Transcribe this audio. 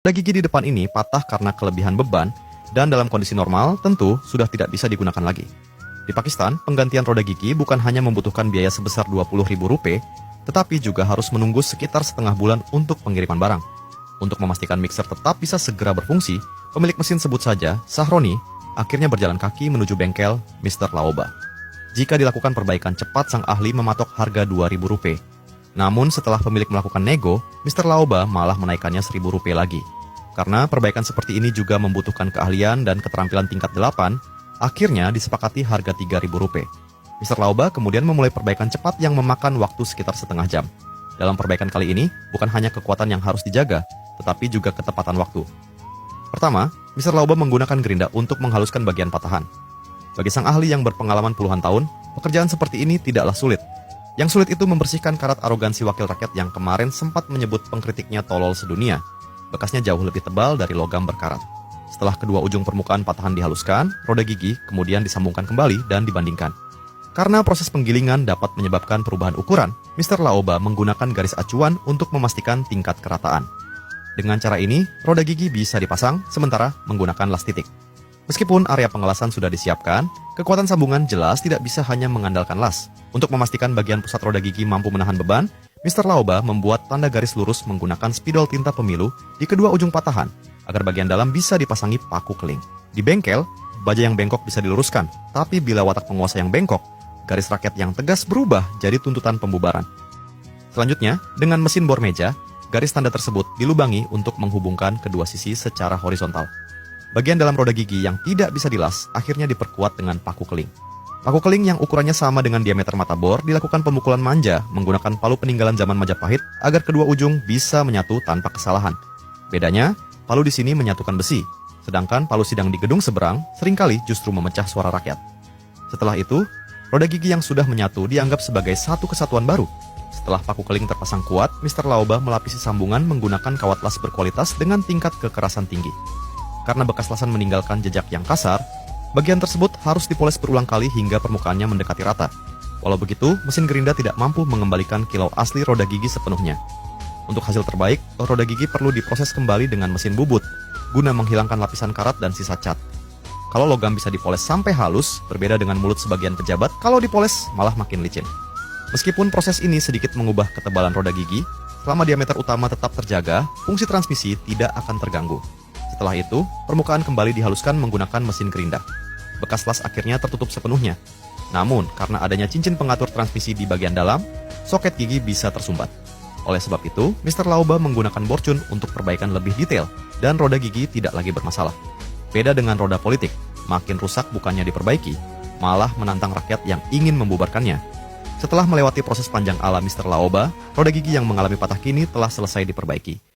Roda gigi di depan ini patah karena kelebihan beban, dan dalam kondisi normal tentu sudah tidak bisa digunakan lagi. Di Pakistan, penggantian roda gigi bukan hanya membutuhkan biaya sebesar Rp20.000, tetapi juga harus menunggu sekitar setengah bulan untuk pengiriman barang. Untuk memastikan mixer tetap bisa segera berfungsi, pemilik mesin sebut saja Sahroni akhirnya berjalan kaki menuju bengkel Mr. Laoba. Jika dilakukan perbaikan cepat, sang ahli mematok harga Rp2.000. Namun setelah pemilik melakukan nego, Mr. Laoba malah menaikkannya Rp1.000 lagi. Karena perbaikan seperti ini juga membutuhkan keahlian dan keterampilan tingkat 8, akhirnya disepakati harga Rp3.000. Mr. Laoba kemudian memulai perbaikan cepat yang memakan waktu sekitar setengah jam. Dalam perbaikan kali ini, bukan hanya kekuatan yang harus dijaga, tetapi juga ketepatan waktu. Pertama, Mr. Laoba menggunakan gerinda untuk menghaluskan bagian patahan. Bagi sang ahli yang berpengalaman puluhan tahun, pekerjaan seperti ini tidaklah sulit. Yang sulit itu membersihkan karat arogansi wakil rakyat yang kemarin sempat menyebut pengkritiknya tolol sedunia. Bekasnya jauh lebih tebal dari logam berkarat. Setelah kedua ujung permukaan patahan dihaluskan, roda gigi kemudian disambungkan kembali dan dibandingkan. Karena proses penggilingan dapat menyebabkan perubahan ukuran, Mr. Laoba menggunakan garis acuan untuk memastikan tingkat kerataan. Dengan cara ini, roda gigi bisa dipasang sementara menggunakan las titik. Meskipun area pengelasan sudah disiapkan, kekuatan sambungan jelas tidak bisa hanya mengandalkan las. Untuk memastikan bagian pusat roda gigi mampu menahan beban, Mr. Laoba membuat tanda garis lurus menggunakan spidol tinta pemilu di kedua ujung patahan, agar bagian dalam bisa dipasangi paku keling. Di bengkel, baja yang bengkok bisa diluruskan, tapi bila watak penguasa yang bengkok, garis raket yang tegas berubah jadi tuntutan pembubaran. Selanjutnya, dengan mesin bor meja, garis tanda tersebut dilubangi untuk menghubungkan kedua sisi secara horizontal. Bagian dalam roda gigi yang tidak bisa dilas akhirnya diperkuat dengan paku keling. Paku keling yang ukurannya sama dengan diameter mata bor dilakukan pemukulan manja menggunakan palu peninggalan zaman Majapahit agar kedua ujung bisa menyatu tanpa kesalahan. Bedanya, palu di sini menyatukan besi, sedangkan palu sidang di gedung seberang seringkali justru memecah suara rakyat. Setelah itu, roda gigi yang sudah menyatu dianggap sebagai satu kesatuan baru. Setelah paku keling terpasang kuat, Mr. Laoba melapisi sambungan menggunakan kawat las berkualitas dengan tingkat kekerasan tinggi. Karena bekas lasan meninggalkan jejak yang kasar, bagian tersebut harus dipoles berulang kali hingga permukaannya mendekati rata. Walau begitu, mesin gerinda tidak mampu mengembalikan kilau asli roda gigi sepenuhnya. Untuk hasil terbaik, roda gigi perlu diproses kembali dengan mesin bubut, guna menghilangkan lapisan karat dan sisa cat. Kalau logam bisa dipoles sampai halus, berbeda dengan mulut sebagian pejabat, kalau dipoles malah makin licin. Meskipun proses ini sedikit mengubah ketebalan roda gigi, selama diameter utama tetap terjaga, fungsi transmisi tidak akan terganggu. Setelah itu, permukaan kembali dihaluskan menggunakan mesin gerinda. Bekas las akhirnya tertutup sepenuhnya. Namun, karena adanya cincin pengatur transmisi di bagian dalam, soket gigi bisa tersumbat. Oleh sebab itu, Mr. Laoba menggunakan borcun untuk perbaikan lebih detail, dan roda gigi tidak lagi bermasalah. Beda dengan roda politik, makin rusak bukannya diperbaiki, malah menantang rakyat yang ingin membubarkannya. Setelah melewati proses panjang ala Mr. Laoba, roda gigi yang mengalami patah kini telah selesai diperbaiki.